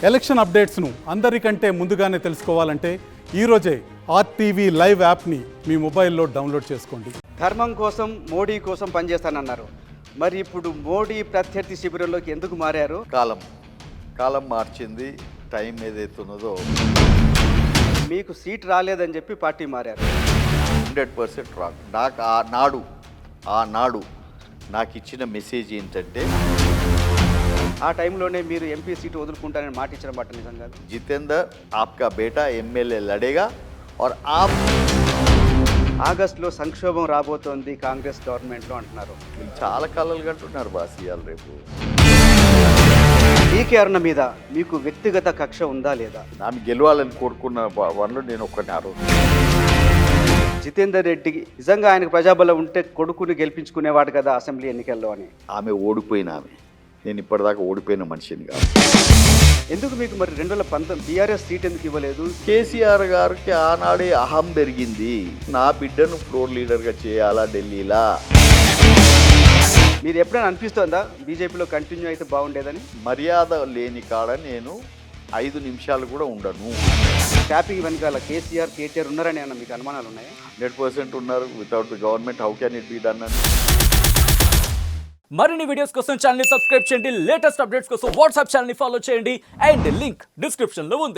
Election అప్డేట్స్ను అందరికంటే ముందుగానే తెలుసుకోవాలంటే ఈరోజే ఆర్టీవీ లైవ్ యాప్ని మీ మొబైల్లో డౌన్లోడ్ చేసుకోండి. ధర్మం కోసం మోడీ కోసం పనిచేస్తానన్నారు. మరి ఇప్పుడు మోడీ ప్రత్యర్థి శిబిరంలోకి ఎందుకు మారారు? కాలం మార్చింది. టైం ఏదైతే ఉన్నదో మీకు సీట్ రాలేదని చెప్పి పార్టీ మారారు. 100% రాంగ్. నాకు ఆనాడు నాకు ఇచ్చిన మెసేజ్ ఏంటంటే ఆ టైంలోనే మీరు ఎంపీ సీటు వదులుకుంటానని మాట ఇచ్చిన మాట నిజం కాదు. జితేందర్ ఆప్కా బేటా ఎమ్మెల్యే లడేగా और आप ఆగస్టులో సంక్షోభం రాబోతోంది కాంగ్రెస్ గవర్నమెంట్లో అంటున్నారు. వీళ్ళు చాలా కలలు కంటున్నారు బాస్. ఇవాళ రేపు డీకే అరుణ మీద మీకు వ్యక్తిగత కక్ష ఉందా లేదా? ఆమె గెలవాలని కోరుకున్న వాళ్ళు నేను ఒక్కడిని ఆ రోజు. జితేందర్ రెడ్డికి నిజంగా ఆయనకు ప్రజాబలం ఉంటే కొడుకుని గెలిపించుకునేవాడు కదా అసెంబ్లీ ఎన్నికల్లో అని. ఆమె ఓడిపోయిన ఆమె. నేను ఇప్పటిదాకా ఓడిపోయిన మనిషిని కాదు. ఎందుకు మీకు మరి 2019 టీఆర్ఎస్ సీట్ ఎందుకు ఇవ్వలేదు? కేసీఆర్ గారికి ఆనాడే అహం పెరిగింది. నా బిడ్డను ఫ్లోర్ లీడర్గా చేయాలా ఢిల్లీలా. మీరు ఎప్పుడైనా అనిపిస్తుందా బీజేపీలో కంటిన్యూ అయితే బాగుండేదని? మర్యాద లేని కాడ నేను 5 నిమిషాలు కూడా ఉండను. ట్యాపింగ్ వెనకాల కేసీఆర్ కేటీఆర్ ఉన్నారని అన్న మీకు అనుమానాలు ఉన్నాయా? 100% ఉన్నారు. Without the government how can it be done అని. మరిన్ని వీడియోస్ కోసం ఛానల్ ని సబ్స్క్రైబ్ చేయండి. లేటెస్ట్ అప్డేట్స్ కోసం వాట్సాప్ ఛానల్ ని ఫాలో చేయండి. అండ్ లింక్ డిస్క్రిప్షన్ లో ఉంది.